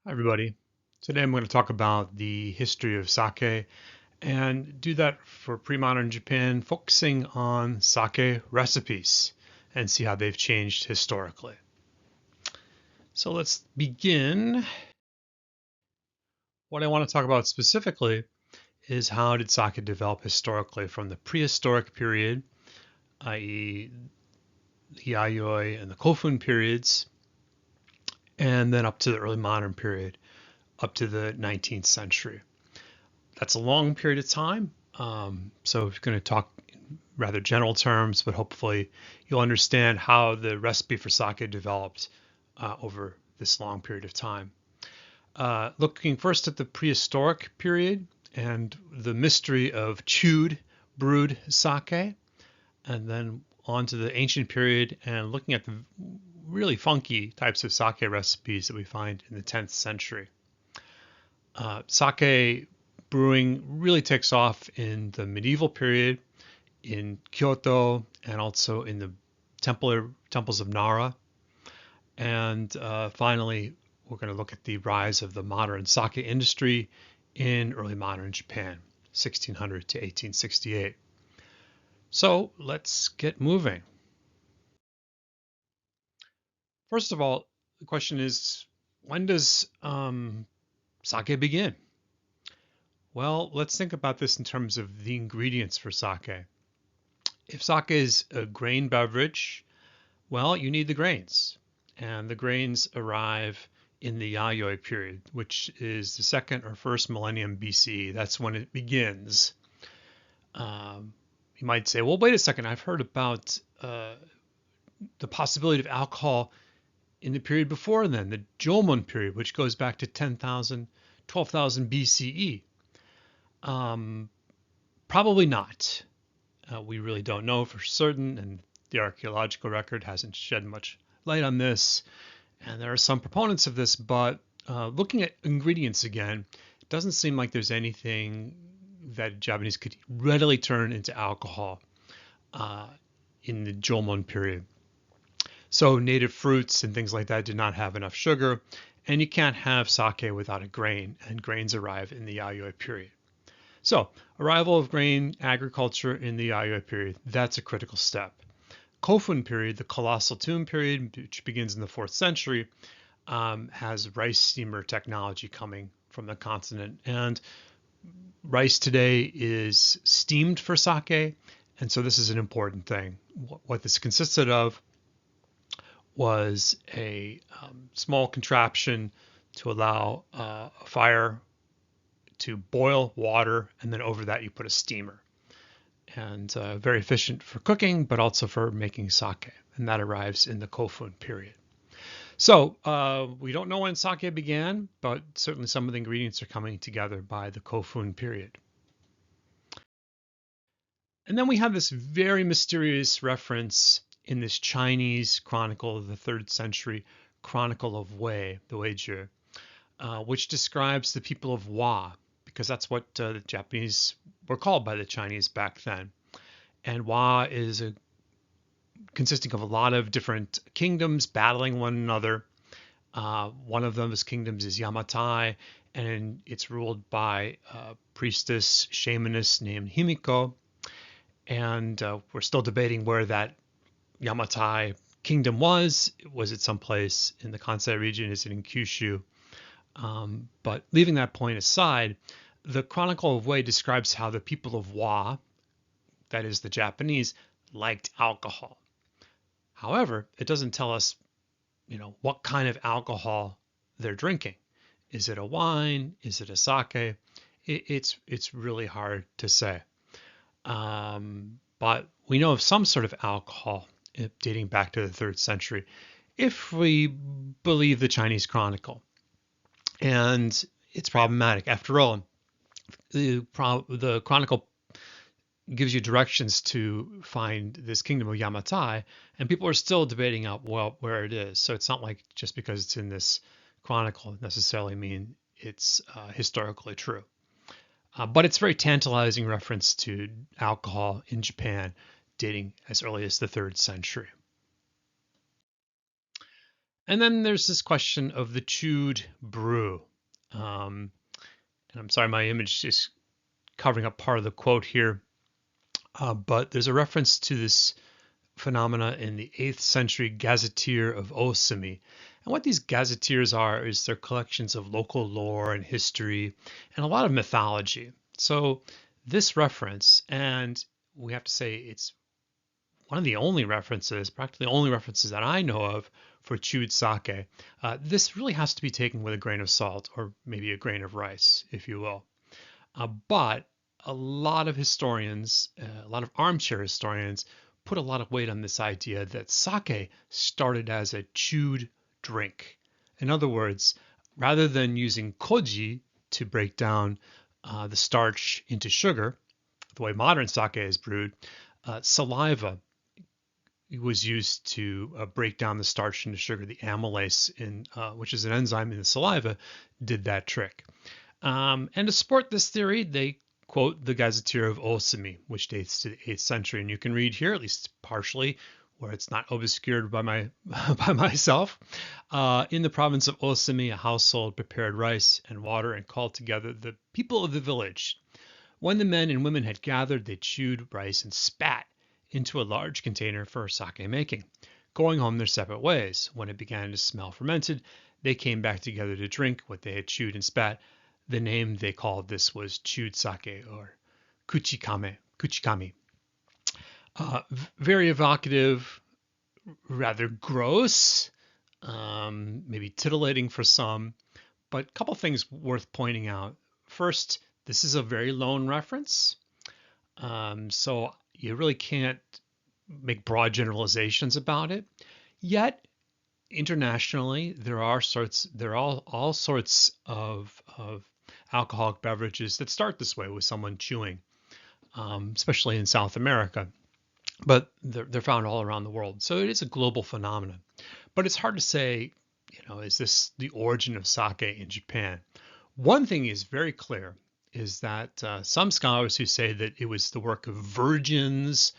Hi, everybody. Today I'm going to talk about the history of sake and do that for pre-modern Japan, focusing on sake recipes and see how they've changed historically. So let's begin. What I want to talk about specifically is how did sake develop historically from the prehistoric period, i.e. the Yayoi and the Kofun periods, and then up to the early modern period, up to the 19th century. That's a long period of time. So if you're going to talk in rather general terms, but hopefully you'll understand how the recipe for sake developed over this long period of time. Looking first at the prehistoric period and the mystery of chewed brewed sake, and then on to the ancient period and looking at the really funky types of sake recipes that we find in the 10th century. Sake brewing really takes off in the medieval period in Kyoto and also in the temples of Nara. And finally, we're going to look at the rise of the modern sake industry in early modern Japan, 1600 to 1868. So let's get moving. First of all, the question is, when does sake begin? Well, let's think about this in terms of the ingredients for sake. If sake is a grain beverage, well, you need the grains. And the grains arrive in the Yayoi period, which is the second or first millennium BCE. That's when it begins. You might say, well, wait a second. I've heard about the possibility of alcohol in the period before then, the Jomon period, which goes back to 10,000, 12,000 BCE. Probably not. We really don't know for certain, and the archaeological record hasn't shed much light on this. And there are some proponents of this, but looking at ingredients again, it doesn't seem like there's anything that Japanese could readily turn into alcohol in the Jomon period. So native fruits and things like that did not have enough sugar, and you can't have sake without a grain, and grains arrive in the Yayoi period. So arrival of grain agriculture in the Yayoi period, that's a critical step. Kofun period, the colossal tomb period, which begins in the 4th century, has rice steamer technology coming from the continent. And rice today is steamed for sake, and so this is an important thing. What this consisted of was a small contraption to allow a fire to boil water, and then over that you put a steamer. And very efficient for cooking, but also for making sake. And that arrives in the Kofun period. So we don't know when sake began, but certainly some of the ingredients are coming together by the Kofun period. And then we have this very mysterious reference in this Chinese chronicle of the 3rd century, Chronicle of Wei, the Weizhi, which describes the people of Wa, because that's what the Japanese were called by the Chinese back then. And Wa is consisting of a lot of different kingdoms battling one another. One of those kingdoms is Yamatai, and it's ruled by a priestess, shamaness named Himiko. And we're still debating where that Yamatai kingdom was. Was it someplace in the Kansai region? Is it in Kyushu? But leaving that point aside, the Chronicle of Wei describes how the people of Wa, that is the Japanese, liked alcohol. However, it doesn't tell us, what kind of alcohol they're drinking. Is it a wine? Is it a sake? It's really hard to say. But we know of some sort of alcohol dating back to the 3rd century, if we believe the Chinese chronicle. And it's problematic. After all, the chronicle gives you directions to find this kingdom of Yamatai, and people are still debating out where it is. So it's not like just because it's in this chronicle necessarily mean it's historically true. But it's very tantalizing reference to alcohol in Japan dating as early as the 3rd century. And then there's this question of the chewed brew. And I'm sorry, my image is covering up part of the quote here. But there's a reference to this phenomena in the 8th century gazetteer of Osimi. And what these gazetteers are is they're collections of local lore and history and a lot of mythology. So this reference, and we have to say it's one of the only references, practically the only references that I know of for chewed sake. This really has to be taken with a grain of salt or maybe a grain of rice, if you will. But a lot of historians, a lot of armchair historians, put a lot of weight on this idea that sake started as a chewed drink. In other words, rather than using koji to break down the starch into sugar, the way modern sake is brewed, saliva was used to break down the starch into sugar. The amylase, which is an enzyme in the saliva, did that trick. And to support this theory, they quote the Gazetteer of Osimi, which dates to the 8th century. And you can read here, at least partially, where it's not obscured by by myself. In the province of Osimi, a household prepared rice and water and called together the people of the village. When the men and women had gathered, they chewed rice and spat into a large container for sake making, going home their separate ways. When it began to smell fermented, they came back together to drink what they had chewed and spat. The name they called this was chewed sake, or kuchikami. Very evocative, rather gross, maybe titillating for some, but a couple things worth pointing out. First, this is a very lone reference, so you really can't make broad generalizations about it. Yet, internationally, there are all sorts of alcoholic beverages that start this way with someone chewing, especially in South America. But they're found all around the world, so it is a global phenomenon. But it's hard to say, is this the origin of sake in Japan? One thing is very clear is that some scholars who say that it was the work of virgins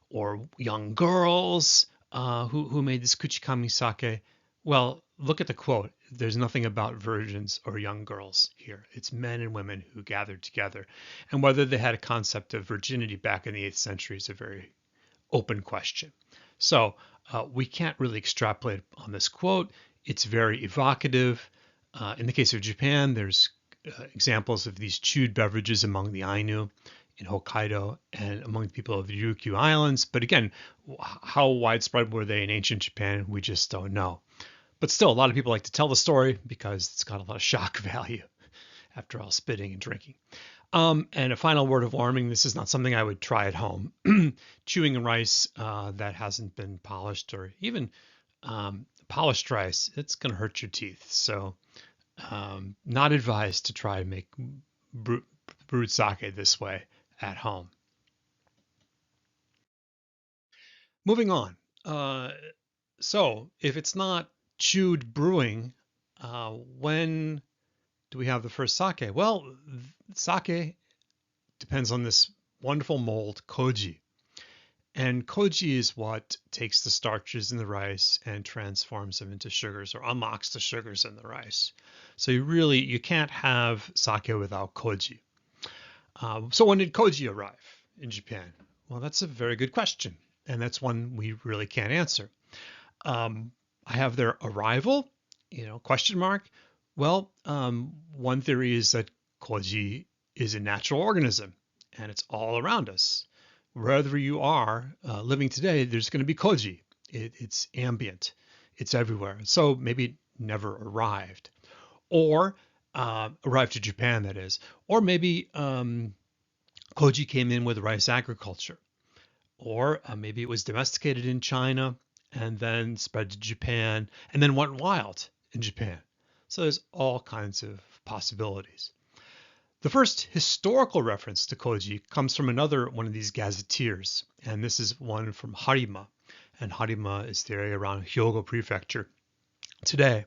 or young girls who made this kuchikami sake. Well, look at the quote. There's nothing about virgins or young girls here. It's men and women who gathered together. And whether they had a concept of virginity back in the 8th century is a very open question. So we can't really extrapolate on this quote. It's very evocative. In the case of Japan, there's examples of these chewed beverages among the Ainu in Hokkaido and among the people of the Ryukyu Islands. But again, how widespread were they in ancient Japan? We just don't know. But still, a lot of people like to tell the story because it's got a lot of shock value. After all, spitting and drinking. And a final word of warning, this is not something I would try at home. Chewing rice that hasn't been polished, or even polished rice, it's going to hurt your teeth. So not advised to try to make brewed sake this way at home. Moving on. So if it's not chewed brewing, when do we have the first sake? Well, sake depends on this wonderful mold, Koji. And Koji is what takes the starches in the rice and transforms them into sugars, or unlocks the sugars in the rice. So you can't have sake without Koji. So when did Koji arrive in Japan? Well, that's a very good question. And that's one we really can't answer. I have their arrival, question mark. Well, one theory is that Koji is a natural organism and it's all around us. Wherever you are living today, there's going to be Koji. It's ambient. It's everywhere. So maybe it never arrived. Or arrived to Japan, that is. Or maybe Koji came in with rice agriculture. Or maybe it was domesticated in China and then spread to Japan and then went wild in Japan. So there's all kinds of possibilities. The first historical reference to Koji comes from another one of these gazetteers, and this is one from Harima. And Harima is the area around Hyogo Prefecture today,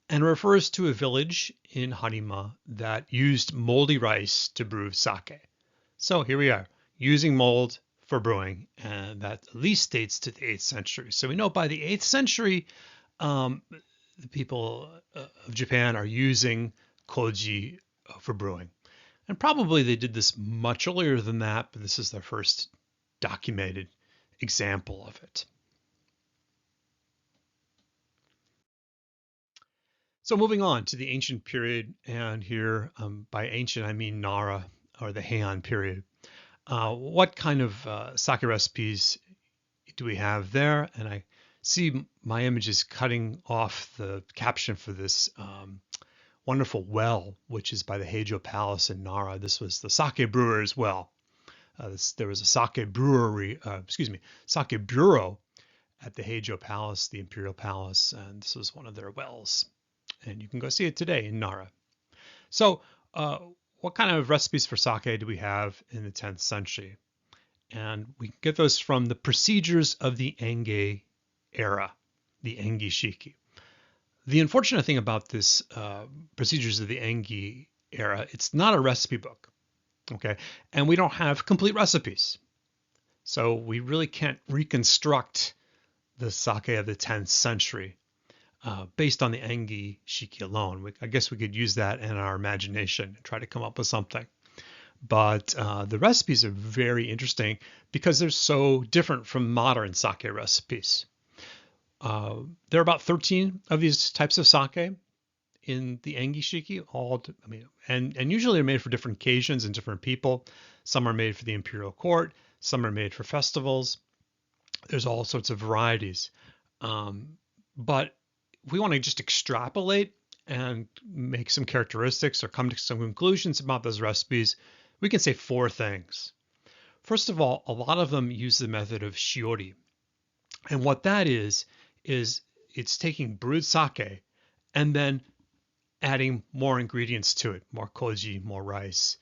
and refers to a village in Harima that used moldy rice to brew sake. So here we are, using mold for brewing, and that at least dates to the 8th century. So we know by the 8th century, the people of Japan are using Koji for brewing. And probably they did this much earlier than that, but this is their first documented example of it. So moving on to the ancient period, and here by ancient I mean Nara or the Heian period. What kind of sake recipes do we have there? And I see my image is cutting off the caption for this wonderful well, which is by the Heijo Palace in Nara. This was the sake brewer's well. There was a sake brewery, sake bureau at the Heijo Palace, the Imperial Palace, and this was one of their wells. And you can go see it today in Nara. So, what kind of recipes for sake do we have in the 10th century? And we get those from the procedures of the Enge era, the Engi Shiki. The unfortunate thing about this procedures of the Engi era, it's not a recipe book, okay? And we don't have complete recipes. So we really can't reconstruct the sake of the 10th century based on the Engi Shiki alone. I guess we could use that in our imagination and try to come up with something. But the recipes are very interesting because they're so different from modern sake recipes. There are about 13 of these types of sake in the Engi Shiki. And usually they're made for different occasions and different people. Some are made for the imperial court. Some are made for festivals. There's all sorts of varieties. But if we want to just extrapolate and make some characteristics or come to some conclusions about those recipes, we can say 4 things. First of all, a lot of them use the method of shiori. And what that is it's taking brewed sake and then adding more ingredients to it, more koji, more rice,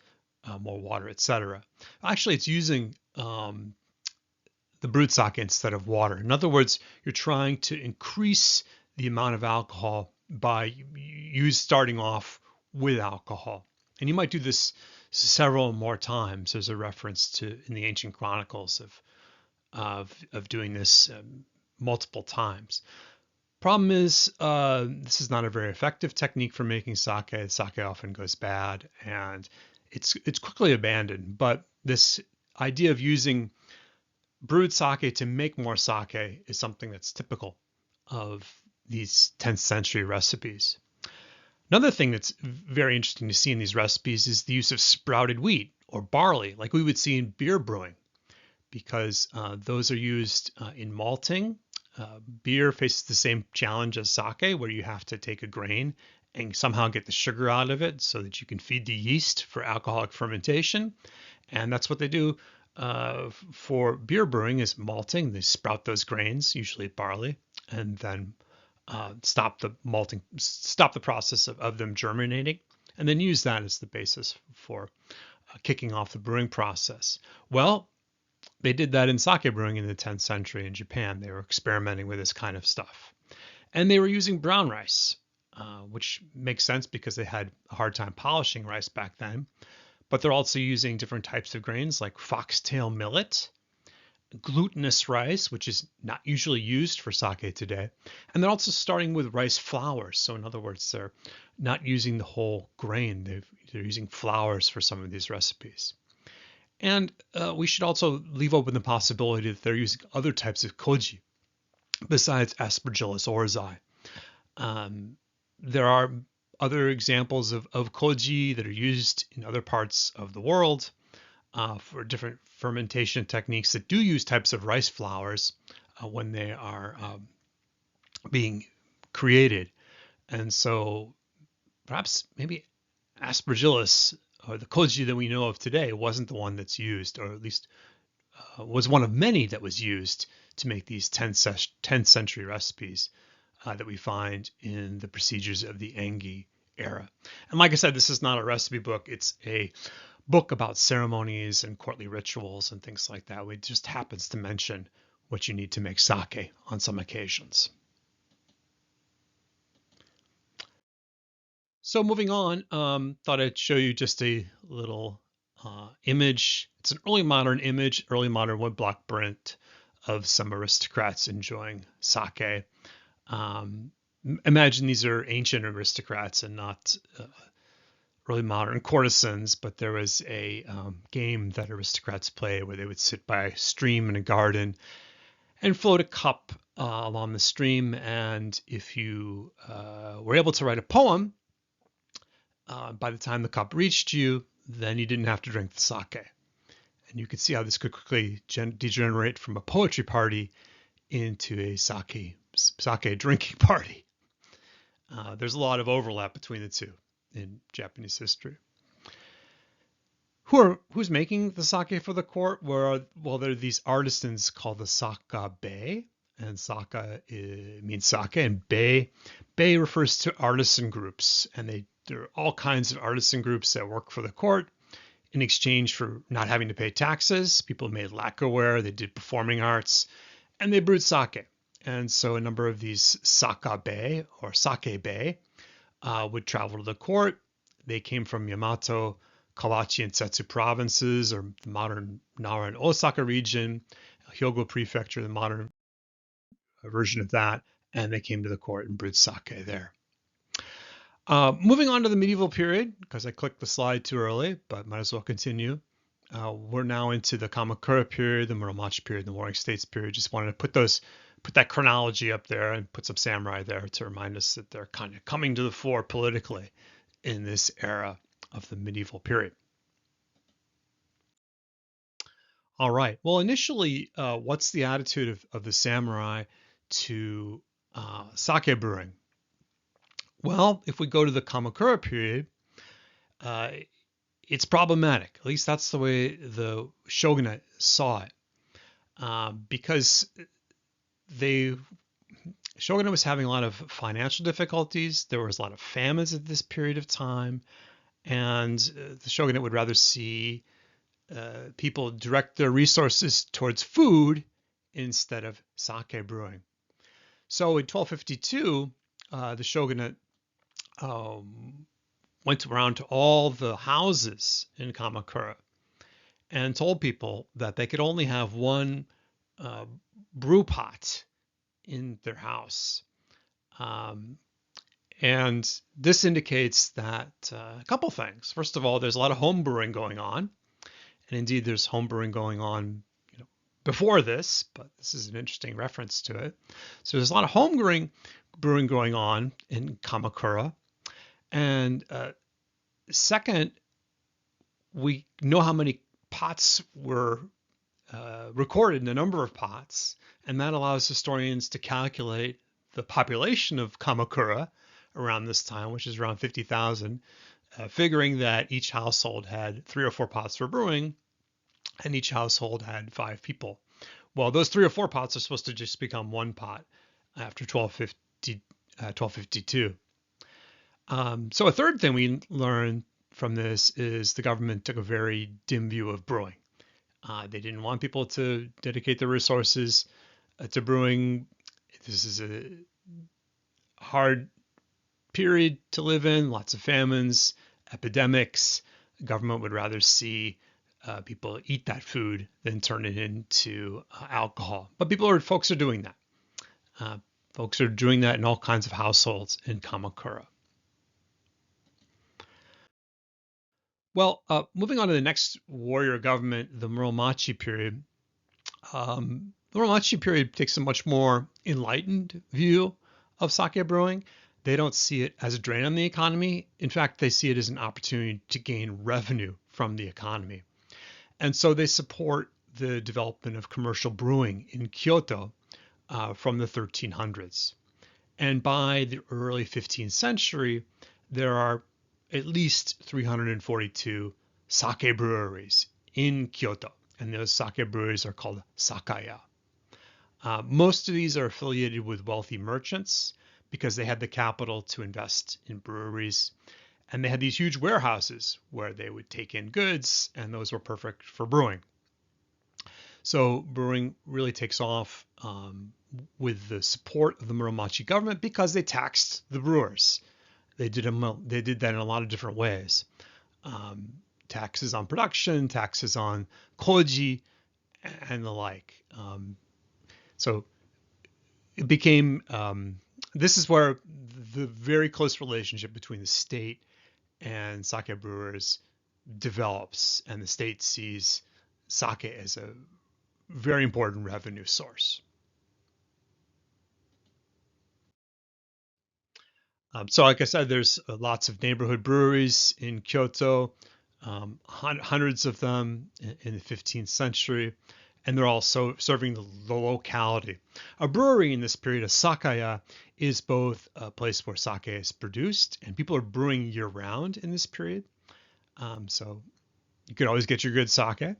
more water, etc. Actually, it's using the brewed sake instead of water. In other words, you're trying to increase the amount of alcohol by starting off with alcohol. And you might do this several more times. There's a reference to in the ancient chronicles of doing this multiple times. Problem is, this is not a very effective technique for making sake. Sake often goes bad, and it's quickly abandoned. But this idea of using brewed sake to make more sake is something that's typical of these 10th century recipes. Another thing that's very interesting to see in these recipes is the use of sprouted wheat or barley, like we would see in beer brewing, because those are used in malting. Beer faces the same challenge as sake, where you have to take a grain and somehow get the sugar out of it so that you can feed the yeast for alcoholic fermentation. And that's what they do for beer brewing is malting. They sprout those grains, usually barley, and then stop the process of them germinating, and then use that as the basis for kicking off the brewing process. Well, they did that in sake brewing in the 10th century in Japan. They were experimenting with this kind of stuff. And they were using brown rice, which makes sense because they had a hard time polishing rice back then. But they're also using different types of grains like foxtail millet, glutinous rice, which is not usually used for sake today. And they're also starting with rice flours. So in other words, they're not using the whole grain. They're using flours for some of these recipes. And we should also leave open the possibility that they're using other types of koji besides Aspergillus oryzae. There are other examples of koji that are used in other parts of the world for different fermentation techniques that do use types of rice flours when they are being created. And so perhaps maybe Aspergillus or the koji that we know of today wasn't the one that's used, or at least was one of many that was used to make these 10th century recipes that we find in the procedures of the Engi era. And like I said, this is not a recipe book. It's a book about ceremonies and courtly rituals and things like that. It just happens to mention what you need to make sake on some occasions. So moving on, thought I'd show you just a little image. It's an early modern image, early modern woodblock print of some aristocrats enjoying sake. imagine these are ancient aristocrats and not early modern courtesans, but there was a game that aristocrats play where they would sit by a stream in a garden and float a cup along the stream. And if you were able to write a poem, by the time the cup reached you, then you didn't have to drink the sake. And you could see how this could quickly degenerate from a poetry party into a sake drinking party. There's a lot of overlap between the two in Japanese history. Who's making the sake for the court? Well, there are these artisans called the sakabe, and saka means sake, and bei refers to artisan groups, and there are all kinds of artisan groups that work for the court in exchange for not having to pay taxes. People made lacquerware, they did performing arts, and they brewed sake. And so a number of these sakabe or sakebe would travel to the court. They came from Yamato, Kawachi, and Setsu provinces, or the modern Nara and Osaka region, Hyogo Prefecture, the modern version of that, and they came to the court and brewed sake there. Moving on to the medieval period, because I clicked the slide too early, but might as well continue. We're now into the Kamakura period, the Muromachi period, the Warring States period. Just wanted to put that chronology up there and put some samurai there to remind us that they're kind of coming to the fore politically in this era of the medieval period. All right. Well, initially, what's the attitude of the samurai to sake brewing? Well, if we go to the Kamakura period, it's problematic. At least that's the way the shogunate saw it, because shogunate was having a lot of financial difficulties. There was a lot of famines at this period of time, and the shogunate would rather see people direct their resources towards food instead of sake brewing. So in 1252, the shogunate went around to all the houses in Kamakura and told people that they could only have one brew pot in their house. And this indicates that a couple things. First of all, there's a lot of home brewing going on. And indeed, there's home brewing going on before this, but this is an interesting reference to it. So there's a lot of home brewing going on in Kamakura. And second, we know how many pots were recorded in a number of pots, and that allows historians to calculate the population of Kamakura around this time, which is around 50,000, figuring that each household had 3 or 4 pots for brewing, and each household had 5 people. Well, those 3 or 4 pots are supposed to just become one pot after 1252. So a third thing we learned from this is the government took a very dim view of brewing. They didn't want people to dedicate their resources to brewing. This is a hard period to live in, lots of famines, epidemics. The government would rather see people eat that food than turn it into alcohol. But folks are doing that. Folks are doing that in all kinds of households in Kamakura. Well, moving on to the next warrior government, the Muromachi period. The Muromachi period takes a much more enlightened view of sake brewing. They don't see it as a drain on the economy. In fact, they see it as an opportunity to gain revenue from the economy. And so they support the development of commercial brewing in Kyoto from the 1300s. And by the early 15th century, there are at least 342 sake breweries in Kyoto. And those sake breweries are called sakaya. Most of these are affiliated with wealthy merchants because they had the capital to invest in breweries. And they had these huge warehouses where they would take in goods, and those were perfect for brewing. So brewing really takes off with the support of the Muromachi government because they taxed the brewers. They did that in a lot of different ways. Taxes on production, taxes on Koji, and the like. So it became This is where the very close relationship between the state and sake brewers develops, and the state sees sake as a very important revenue source. So like I said, there's lots of neighborhood breweries in Kyoto, hundreds of them in the 15th century, and they're also serving the locality. A brewery in this period, a sakaya, is both a place where sake is produced, and people are brewing year round in this period. So you could always get your good sake.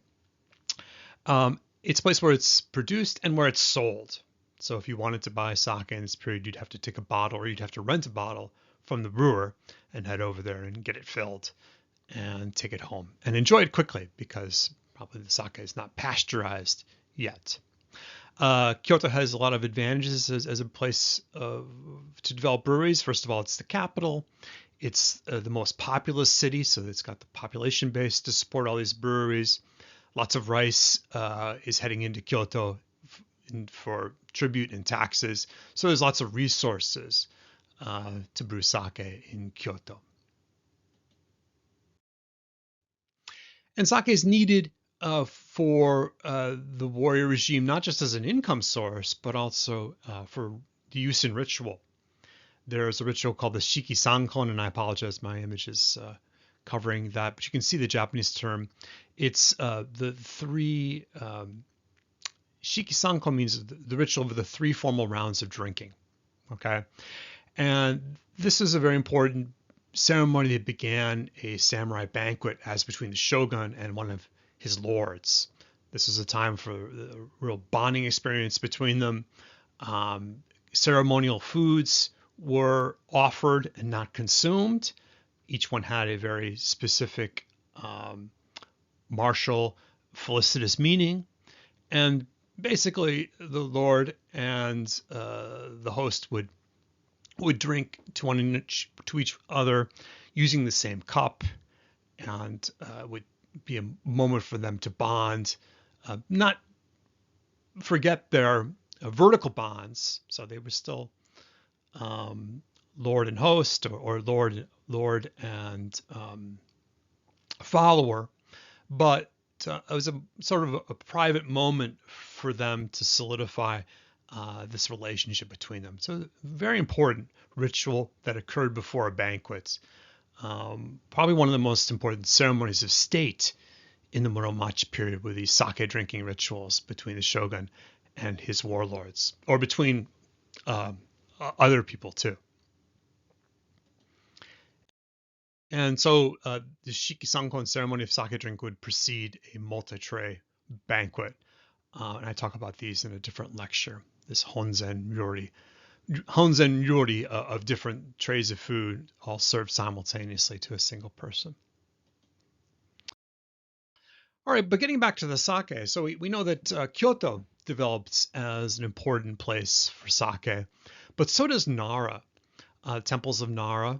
It's a place where it's produced and where it's sold. So if you wanted to buy sake in this period, you'd have to take a bottle or you'd have to rent a bottle from the brewer and head over there and get it filled and take it home and enjoy it quickly because probably the sake is not pasteurized yet. Kyoto has a lot of advantages as a place to develop breweries. First of all, it's the capital. It's the most populous city, so it's got the population base to support all these breweries. Lots of rice is heading into Kyoto for tribute and taxes. So there's lots of resources to brew sake in Kyoto. And sake is needed for the warrior regime, not just as an income source, but also for the use in ritual. There's a ritual called the Shiki Sankon, and I apologize, my image is covering that, but you can see the Japanese term. It's the three, Shiki Sankon means the ritual of the three formal rounds of drinking, okay? And this is a very important ceremony that began a samurai banquet as between the shogun and one of his lords. This was a time for a real bonding experience between them. Ceremonial foods were offered and not consumed. Each one had a very specific martial, felicitous meaning. And basically, the Lord and the host would drink to each other using the same cup, and would be a moment for them to bond, not forget their vertical bonds. So they were still Lord and host, or Lord and follower, but it was a sort of a private moment for them to solidify this relationship between them. So very important ritual that occurred before a banquet. Probably one of the most important ceremonies of state in the Muromachi period were these sake drinking rituals between the shogun and his warlords, or between other people too. And so the Shiki Sankon ceremony of sake drink would precede a multi-tray banquet. And I talk about these in a different lecture, this Honzen Ryori of different trays of food, all served simultaneously to a single person. All right, but getting back to the sake, so we know that Kyoto developed as an important place for sake, but so does Nara. Temples of Nara,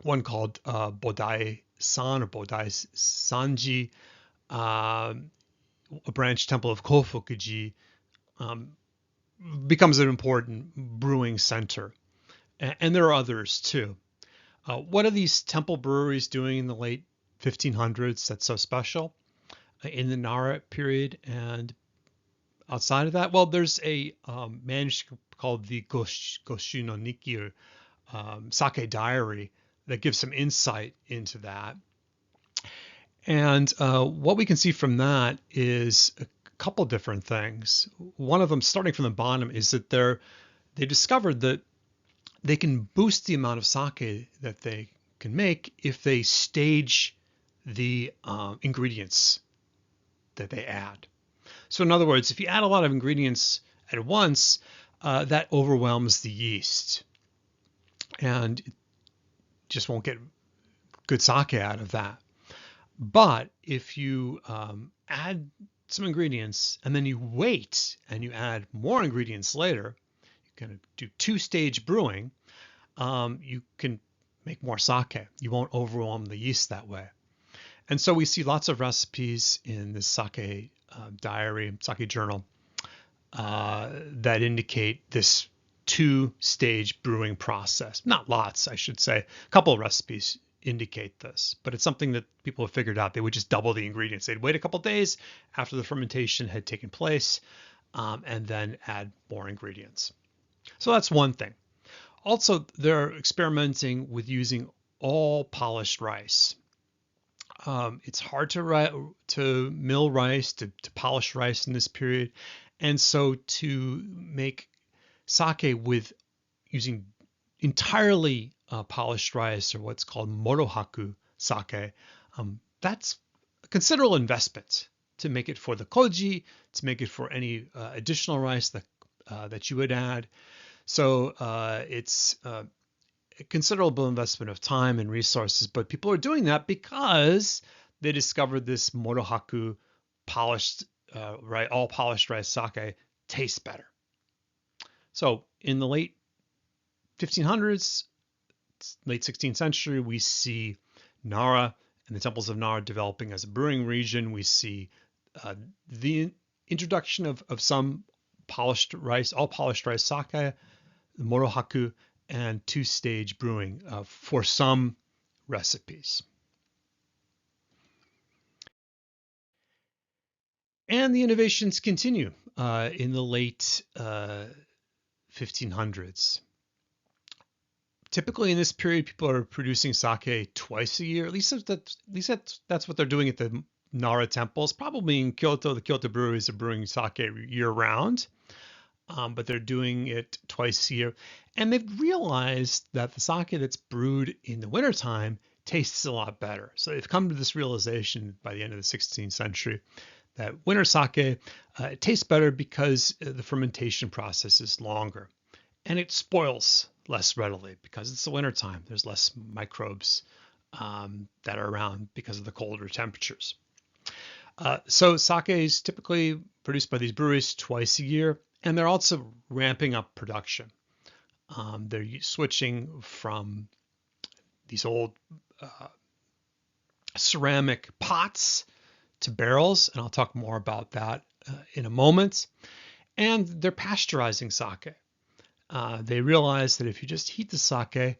one called Bodai-san or Bodai-sanji, a branch temple of Kofukuji, becomes an important brewing center. And there are others too. What are these temple breweries doing in the late 1500s that's so special in the Nara period and outside of that? Well, there's a manuscript called the Goshu no Nikki, or Sake Diary, that gives some insight into that. And what we can see from that is a couple different things. One of them, starting from the bottom, is that they discovered that they can boost the amount of sake that they can make if they stage the ingredients that they add. So in other words, if you add a lot of ingredients at once, that overwhelms the yeast, and it just won't get good sake out of that. But if you add some ingredients and then you wait and you add more ingredients later, you can do two-stage brewing, you can make more sake. You won't overwhelm the yeast that way. And so we see lots of recipes in the sake diary, sake journal, that indicate this 2-stage brewing process. Not lots, I should say. A couple of recipes indicate this, but it's something that people have figured out. They would just double the ingredients. They'd wait a couple of days after the fermentation had taken place, and then add more ingredients. So that's one thing. Also, they're experimenting with using all polished rice. It's hard to mill rice, to polish rice in this period. And so to make sake with using entirely polished rice, or what's called morohaku sake, that's a considerable investment to make it for the koji, to make it for any additional rice that you would add. So it's a considerable investment of time and resources, but people are doing that because they discovered this morohaku polished, all polished rice sake tastes better. So in the late 1500s, late 16th century, we see Nara and the temples of Nara developing as a brewing region. We see the introduction of some polished rice, all polished rice sake, the morohaku, and 2-stage brewing for some recipes. And the innovations continue in the late 1500s. Typically in this period, people are producing sake twice a year. At least that's what they're doing at the Nara temples. Probably in Kyoto, the Kyoto breweries are brewing sake year-round, but they're doing it twice a year. And they've realized that the sake that's brewed in the wintertime tastes a lot better. So they've come to this realization by the end of the 16th century that winter sake tastes better because the fermentation process is longer. And it spoils less readily because it's the wintertime. There's less microbes that are around because of the colder temperatures. So sake is typically produced by these breweries twice a year, and they're also ramping up production. They're switching from these old ceramic pots to barrels, and I'll talk more about that in a moment. And they're pasteurizing sake. They realize that if you just heat the sake a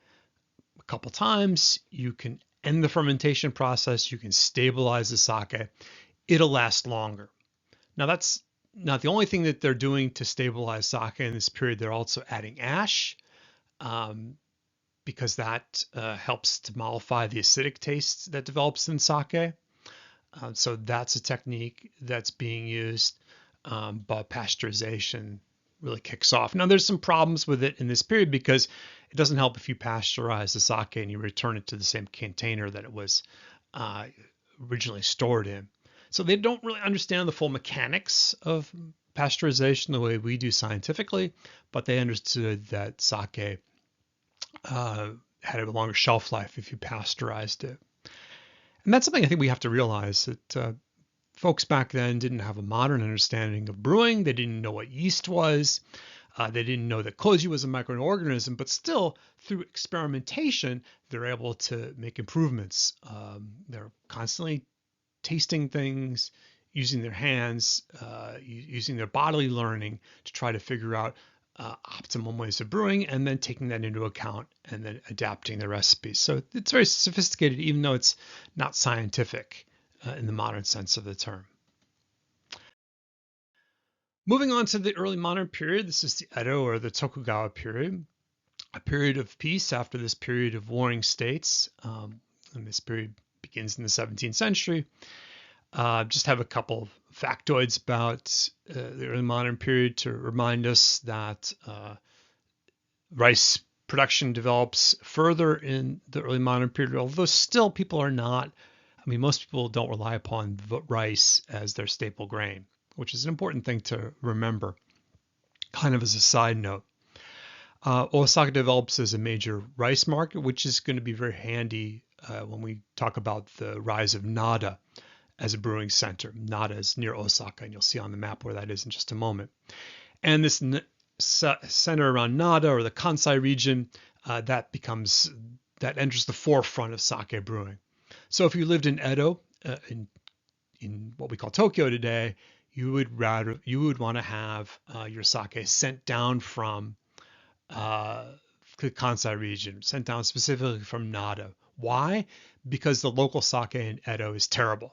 couple times, you can end the fermentation process, you can stabilize the sake, it'll last longer. Now that's not the only thing that they're doing to stabilize sake in this period. They're also adding ash because that helps to mollify the acidic taste that develops in sake. So that's a technique that's being used, but pasteurization really kicks off. Now there's some problems with it in this period because it doesn't help if you pasteurize the sake and you return it to the same container that it was originally stored in. So they don't really understand the full mechanics of pasteurization the way we do scientifically, but they understood that sake had a longer shelf life if you pasteurized it. And that's something I think we have to realize, that folks back then didn't have a modern understanding of brewing. They didn't know what yeast was. They didn't know that Koji was a microorganism, but still through experimentation, they're able to make improvements. They're constantly tasting things, using their hands, using their bodily learning to try to figure out optimum ways of brewing, and then taking that into account and then adapting the recipes. So it's very sophisticated, even though it's not scientific in the modern sense of the term. Moving on to the early modern period, this is the Edo or the Tokugawa period, a period of peace after this period of warring states. And this period begins in the 17th century. Just have a couple of factoids about the early modern period to remind us that rice production develops further in the early modern period, although still people are not, most people don't rely upon rice as their staple grain, which is an important thing to remember, kind of as a side note. Osaka develops as a major rice market, which is going to be very handy when we talk about the rise of Nada as a brewing center. Nada is near Osaka, and you'll see on the map where that is in just a moment. And this center around Nada, or the Kansai region, that enters the forefront of sake brewing. So if you lived in Edo, in what we call Tokyo today, you would want to have your sake sent down from uh, the Kansai region, sent down specifically from Nara. Why? Because the local sake in Edo is terrible.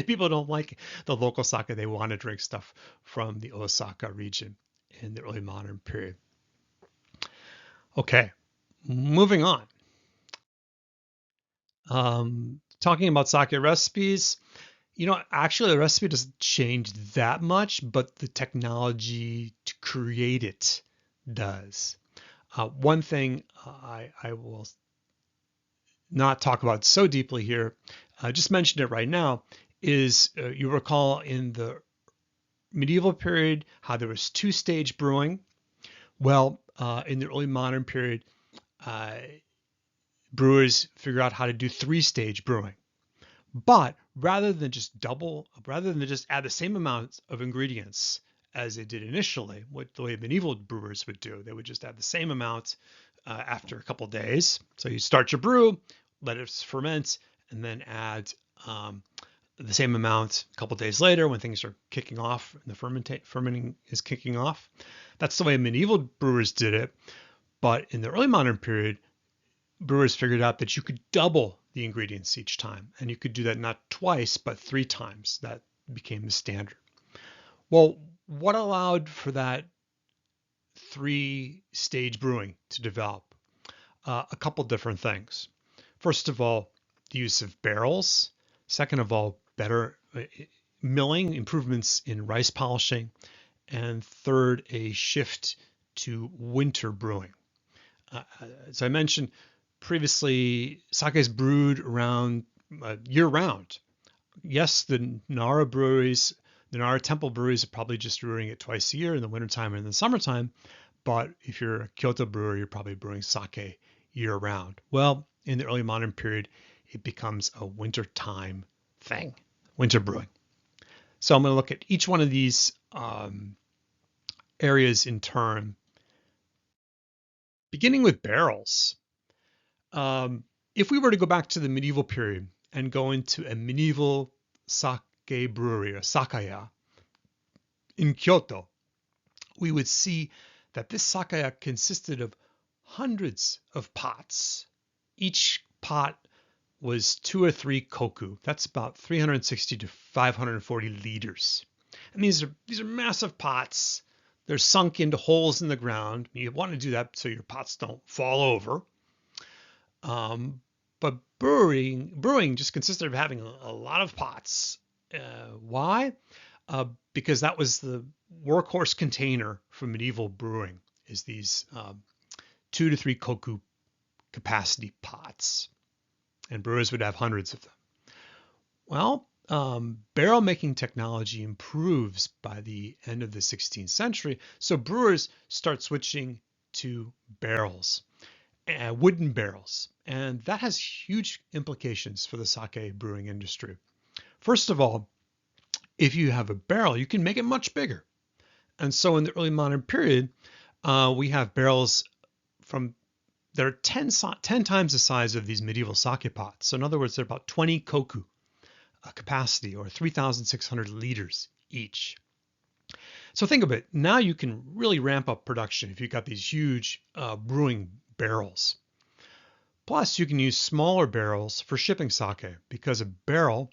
People don't like the local sake. They want to drink stuff from the Osaka region in the early modern period. Okay, moving on. Talking about sake recipes, actually the recipe doesn't change that much, but the technology to create it does. One thing I will not talk about so deeply here, I just mentioned it right now, is you recall in the medieval period how there was two-stage brewing. Well, in the early modern period, uh, brewers figured out how to do three-stage brewing. But rather than just add the same amount of ingredients as they did initially, what the way medieval brewers would do, they would just add the same amount after a couple of days. So you start your brew, let it ferment, and then add the same amount a couple of days later when things are kicking off and the fermenting is kicking off. That's the way medieval brewers did it. But in the early modern period, brewers figured out that you could double the ingredients each time. And you could do that not twice, but three times. That became the standard. Well, what allowed for that three-stage brewing to develop? A couple different things. First of all, the use of barrels. Second of all, better milling, improvements in rice polishing. And third, a shift to winter brewing. As I mentioned previously, sake is brewed around year round. Yes, the Nara breweries, the Nara Temple breweries are probably just brewing it twice a year in the wintertime and in the summertime. But if you're a Kyoto brewer, you're probably brewing sake year round. Well, in the early modern period, it becomes a wintertime thing, winter brewing. So I'm going to look at each one of these areas in turn, beginning with barrels. If we were to go back to the medieval period and go into a medieval sake brewery or sakaya in Kyoto, we would see that this sakaya consisted of hundreds of pots. Each pot was 2 or 3 koku. That's about 360 to 540 liters. And these are massive pots. They're sunk into holes in the ground. You want to do that so your pots don't fall over. But brewing just consisted of having a lot of pots. Why? Because that was the workhorse container for medieval brewing, is these 2 to 3 koku capacity pots. And brewers would have hundreds of them. Well, barrel making technology improves by the end of the 16th century, so brewers start switching to barrels, wooden barrels, and that has huge implications for the sake brewing industry. First of all, if you have a barrel, you can make it much bigger. And so in the early modern period, we have barrels that are 10 times the size of these medieval sake pots. So in other words, they're about 20 koku capacity, or 3,600 liters each. So think of it. Now you can really ramp up production if you've got these huge brewing barrels. Plus, you can use smaller barrels for shipping sake because a barrel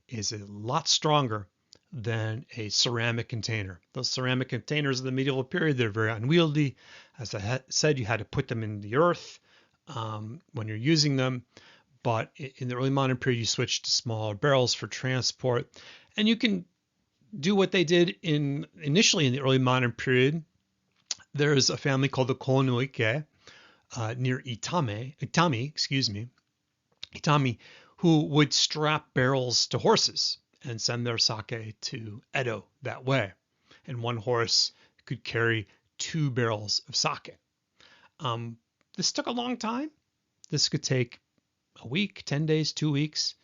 is a lot stronger than a ceramic container. Those ceramic containers of the medieval period, they're very unwieldy. As I said, you had to put them in the earth when you're using them. But in the early modern period, you switched to smaller barrels for transport. And you can do what they did initially in the early modern period. There's a family called the Konoike near Itami, who would strap barrels to horses and send their sake to Edo that way. And one horse could carry 2 barrels of sake. This took a long time. This could take a week, 10 days, 2 weeks.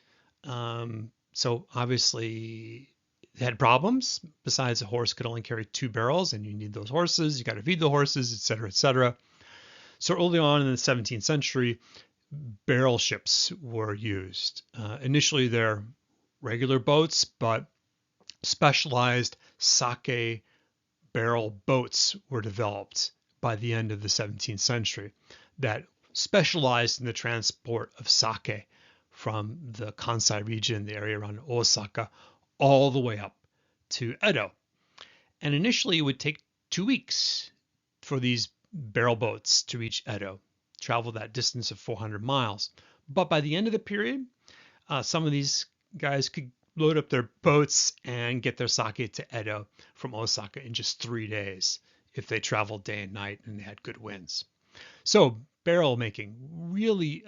So obviously they had problems. Besides, a horse could only carry 2 barrels, and you need those horses. You got to feed the horses, etc., etc. So early on in the 17th century, barrel ships were used. Initially, they're regular boats, but specialized sake barrel boats were developed by the end of the 17th century that specialized in the transport of sake from the Kansai region, the area around Osaka, all the way up to Edo. And initially, it would take 2 weeks for these barrel boats to reach Edo, travel that distance of 400 miles. But by the end of the period, some of these guys could load up their boats and get their sake to Edo from Osaka in just 3 days if they traveled day and night and they had good winds. So barrel making really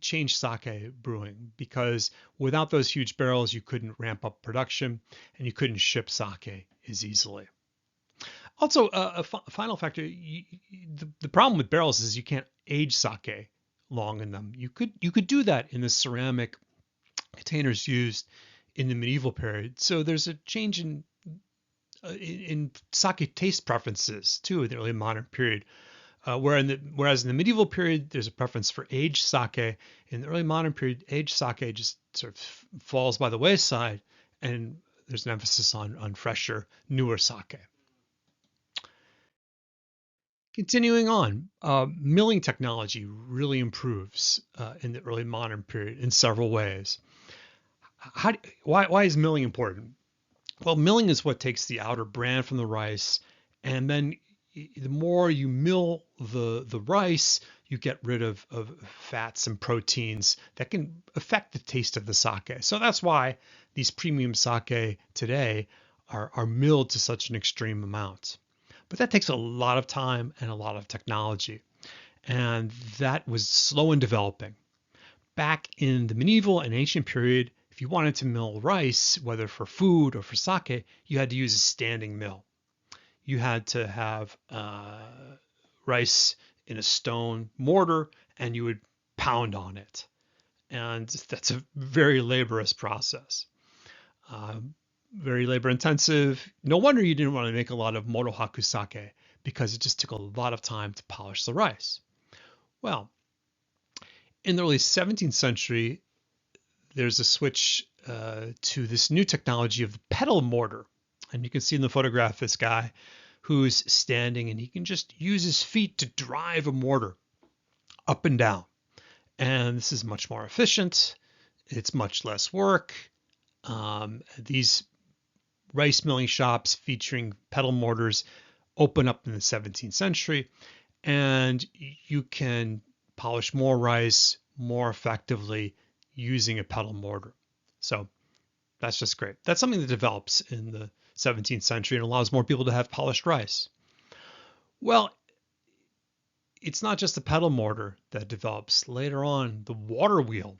changed sake brewing, because without those huge barrels, you couldn't ramp up production and you couldn't ship sake as easily. Also, a final factor, the problem with barrels is you can't age sake long in them. You could do that in the ceramic containers used in the medieval period. So there's a change in sake taste preferences too in the early modern period. Whereas in the medieval period, there's a preference for aged sake. In the early modern period, aged sake just sort of falls by the wayside, and there's an emphasis on fresher, newer sake. Continuing on, milling technology really improves in the early modern period in several ways. Why is milling important? Well, milling is what takes the outer bran from the rice, and then the more you mill the rice, you get rid of fats and proteins that can affect the taste of the sake. So that's why these premium sake today are milled to such an extreme amount. But that takes a lot of time and a lot of technology, and that was slow in developing. Back in the medieval and ancient period, if you wanted to mill rice, whether for food or for sake, you had to use a standing mill. You had to have rice in a stone mortar, and you would pound on it. And that's a very laborious process. Very labor intensive. No wonder you didn't want to make a lot of morohaku sake, because it just took a lot of time to polish the rice. Well, in the early 17th century, there's a switch to this new technology of the pedal mortar. And you can see in the photograph this guy who's standing, and he can just use his feet to drive a mortar up and down. And this is much more efficient. It's much less work. These rice milling shops featuring pedal mortars open up in the 17th century, and you can polish more rice more effectively using a pedal mortar. So that's just great. That's something that develops in the 17th century and allows more people to have polished rice. Well, it's not just the pedal mortar that develops. Later on, the water wheel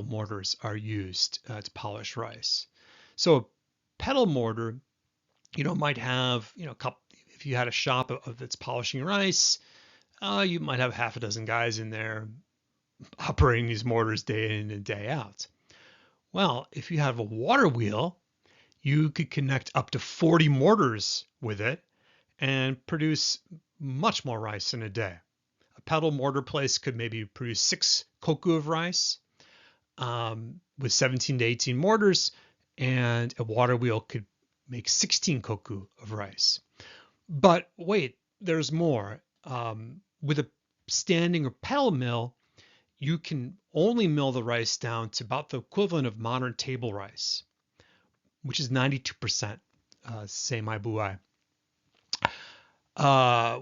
mortars are used to polish rice. So a pedal mortar, might have, if you had a shop that's polishing rice, you might have half a dozen guys in there operating these mortars day in and day out. Well, if you have a water wheel, you could connect up to 40 mortars with it and produce much more rice in a day. A pedal mortar place could maybe produce 6 koku of rice with 17 to 18 mortars, and a water wheel could make 16 koku of rice. But wait, there's more. With a standing or pedal mill, you can only mill the rice down to about the equivalent of modern table rice, which is 92% seimai buai.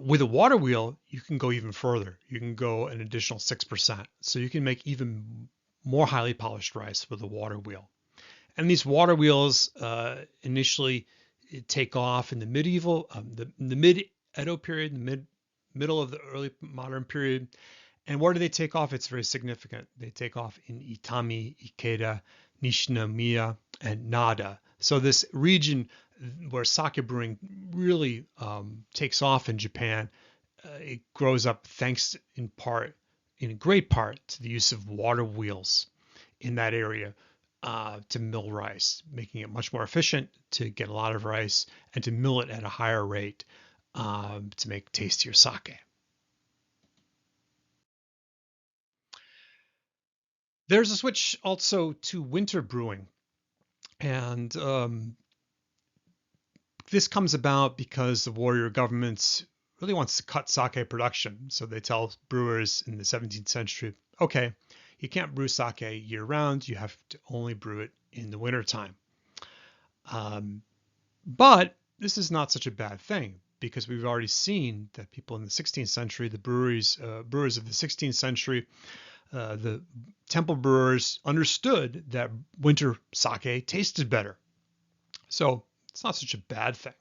With a water wheel, you can go even further. You can go an additional 6%. So you can make even more highly polished rice with a water wheel. And these water wheels initially take off in the medieval, the mid-Edo period, the middle of the early modern period. And where do they take off? It's very significant. They take off in Itami, Ikeda, Nishinomiya, and Nada. So this region where sake brewing really takes off in Japan, it grows up thanks in great part, to the use of water wheels in that area to mill rice, making it much more efficient to get a lot of rice and to mill it at a higher rate to make tastier sake. There's a switch also to winter brewing. And This comes about because the warrior government really wants to cut sake production. So they tell brewers in the 17th century, okay, you can't brew sake year round. You have to only brew it in the wintertime. But this is not such a bad thing, because we've already seen that people in the 16th century, the brewers of the 16th century, the temple brewers understood that winter sake tasted better. So it's not such a bad thing.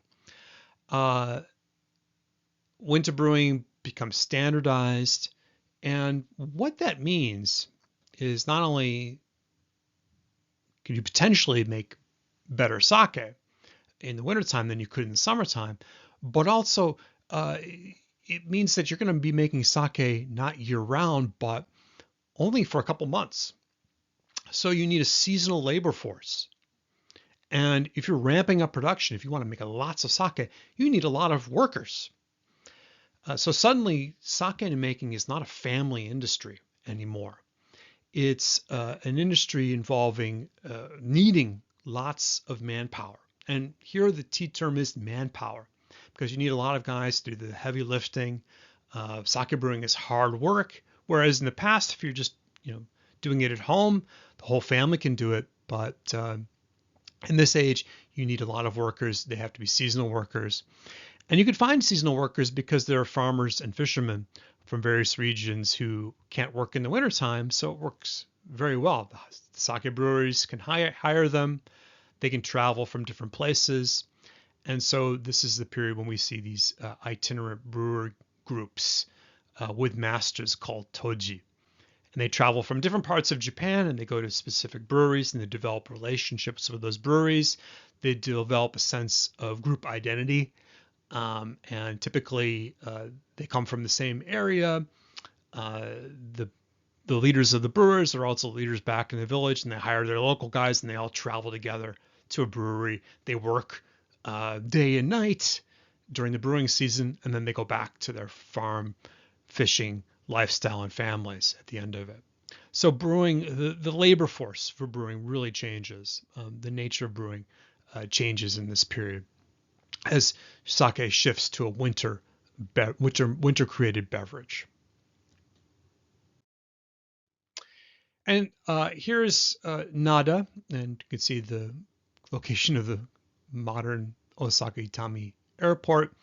Winter brewing becomes standardized. And what that means is not only can you potentially make better sake in the wintertime than you could in the summertime, but also it means that you're going to be making sake not year round, but only for a couple months. So you need a seasonal labor force. And if you're ramping up production, if you want to make lots of sake, you need a lot of workers. So suddenly, sake making is not a family industry anymore. It's an industry involving needing lots of manpower. And here the key term is manpower, because you need a lot of guys to do the heavy lifting. Sake brewing is hard work, whereas in the past, if you're just doing it at home, the whole family can do it. But in this age, you need a lot of workers. They have to be seasonal workers. And you could find seasonal workers because there are farmers and fishermen from various regions who can't work in the wintertime, so it works very well. The sake breweries can hire them. They can travel from different places. And so this is the period when we see these itinerant brewer groups with masters called Koji. And they travel from different parts of Japan, and they go to specific breweries, and they develop relationships with those breweries. They develop a sense of group identity. And typically they come from the same area. The leaders of the brewers are also leaders back in the village, and they hire their local guys, and they all travel together to a brewery. They work day and night during the brewing season, and then they go back to their farm, fishing, lifestyle, and families at the end of it. So brewing, the labor force for brewing really changes. The nature of brewing changes in this period as sake shifts to a winter created beverage. And here's Nada, and you can see the location of the modern Osaka Itami Airport.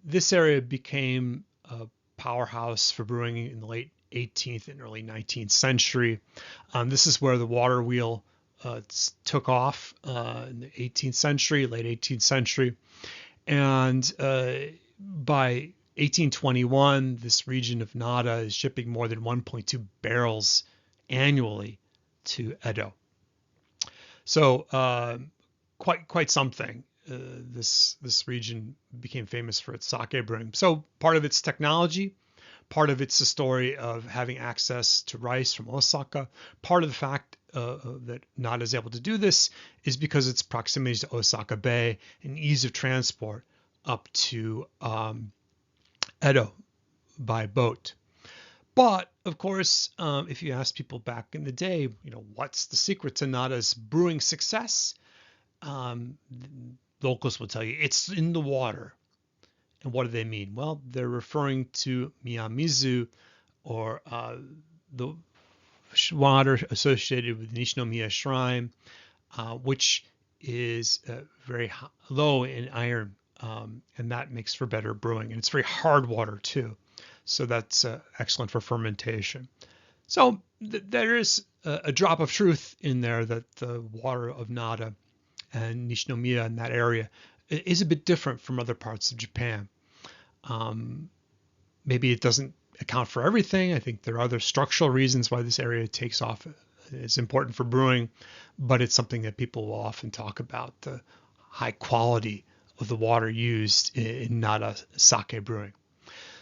This area became a powerhouse for brewing in the late 18th and early 19th century. This is where the water wheel took off in the 18th century, late 18th century. And by 1821, this region of Nada is shipping more than 1.2 barrels annually to Edo. So quite something. This region became famous for its sake brewing. So part of its technology, part of it's the story of having access to rice from Osaka. Part of the fact that Nada is able to do this is because its proximity to Osaka Bay and ease of transport up to Edo by boat. But of course, if you ask people back in the day, what's the secret to Nada's brewing success? Locals will tell you it's in the water. And what do they mean? Well, they're referring to Miyamizu, or the water associated with Nishinomiya Shrine, which is very low in iron, and that makes for better brewing. And it's very hard water too, so that's excellent for fermentation. So there is a drop of truth in there that the water of Nada and Nishinomiya in that area is a bit different from other parts of Japan. Maybe it doesn't account for everything. I think there are other structural reasons why this area takes off. It's important for brewing, but it's something that people will often talk about, the high quality of the water used in Nada sake brewing.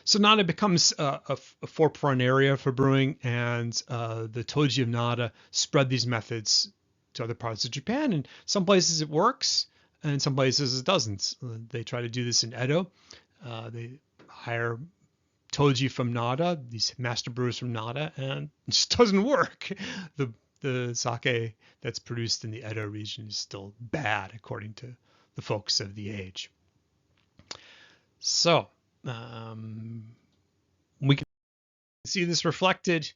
So Nada becomes a forefront area for brewing, and the Toji of Nada spread these methods to other parts of Japan. And some places it works, and in some places it doesn't. They try to do this in Edo. They hire Toji from Nada, these master brewers from Nada, and it just doesn't work. The sake that's produced in the Edo region is still bad, according to the folks of the age. So we can see this reflected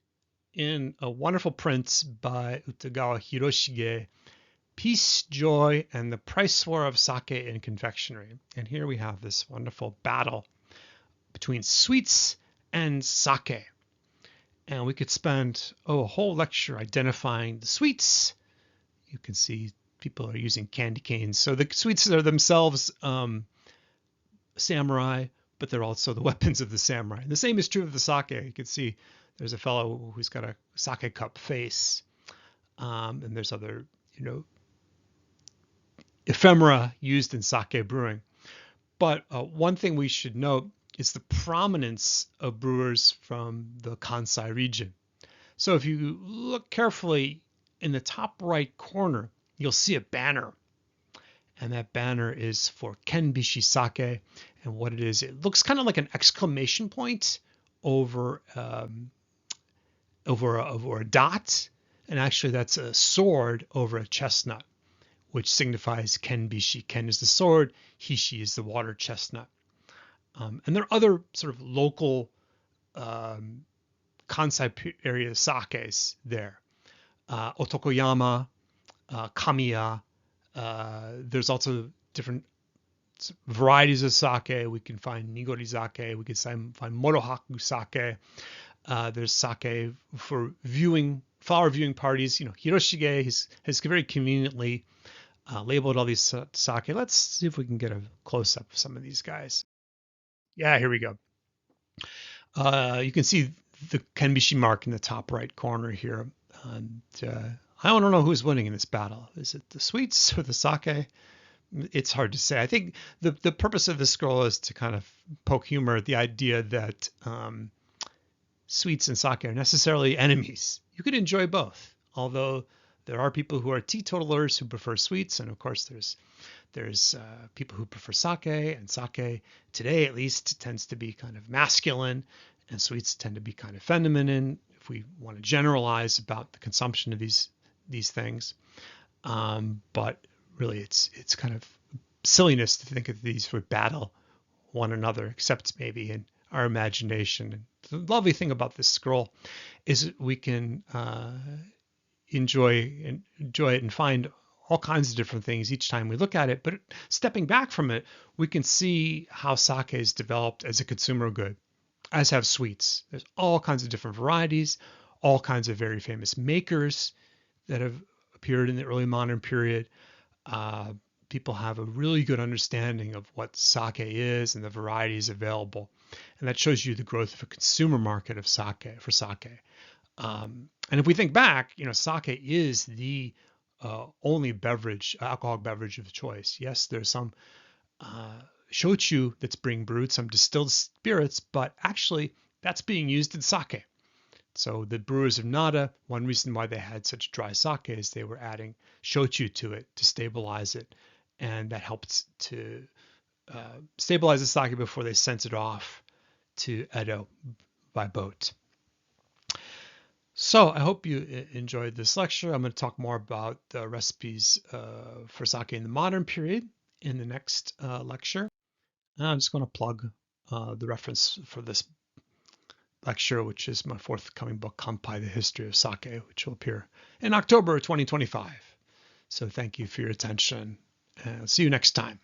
in a wonderful print by Utagawa Hiroshige, Peace, Joy, and the Price War of Sake in Confectionery. And here we have this wonderful battle between sweets and sake. And we could spend a whole lecture identifying the sweets. You can see people are using candy canes. So the sweets are themselves samurai, but they're also the weapons of the samurai. And the same is true of the sake. You can see there's a fellow who's got a sake cup face. And there's other, ephemera used in sake brewing. But one thing we should note is the prominence of brewers from the Kansai region. So if you look carefully in the top right corner, you'll see a banner. And that banner is for Kenbishi Sake. And what it is, it looks kind of like an exclamation point over a dot. And actually that's a sword over a chestnut, which signifies Kenbishi. Ken is the sword, Hishi is the water chestnut. And there are other sort of local Kansai area sakes there. Otokoyama, Kamiya. There's also different varieties of sake. We can find Nigori sake. We can find Morohaku sake. There's sake for flower viewing parties. Hiroshige has very conveniently labeled all these sake. Let's see if we can get a close-up of some of these guys. Yeah, here we go. You can see the Kenbishi mark in the top right corner here. And I don't know who's winning in this battle. Is it the sweets or the sake? It's hard to say. I think the purpose of this scroll is to kind of poke humor at the idea that sweets and sake are necessarily enemies. You could enjoy both, although there are people who are teetotalers who prefer sweets, and of course there's people who prefer sake, and sake today at least tends to be kind of masculine, and sweets tend to be kind of feminine if we want to generalize about the consumption of these things. But really it's kind of silliness to think of these would battle one another, except maybe in our imagination. And the lovely thing about this scroll is that we can enjoy it and find all kinds of different things each time we look at it. But stepping back from it, we can see how sake is developed as a consumer good, as have sweets. There's all kinds of different varieties, all kinds of very famous makers that have appeared in the early modern period. People have a really good understanding of what sake is and the varieties available. And that shows you the growth of a consumer market of sake. And if we think back, sake is the only alcoholic beverage of choice. Yes, there's some shochu that's being brewed, some distilled spirits, but actually that's being used in sake. So the brewers of Nara, one reason why they had such dry sake is they were adding shochu to it to stabilize it. And that helped to stabilize the sake before they sent it off to Edo by boat. So I hope you enjoyed this lecture. I'm going to talk more about the recipes for sake in the modern period in the next lecture. And I'm just going to plug the reference for this lecture, which is my forthcoming book, Kanpai, The History of Sake, which will appear in October 2025. So thank you for your attention, and I'll see you next time.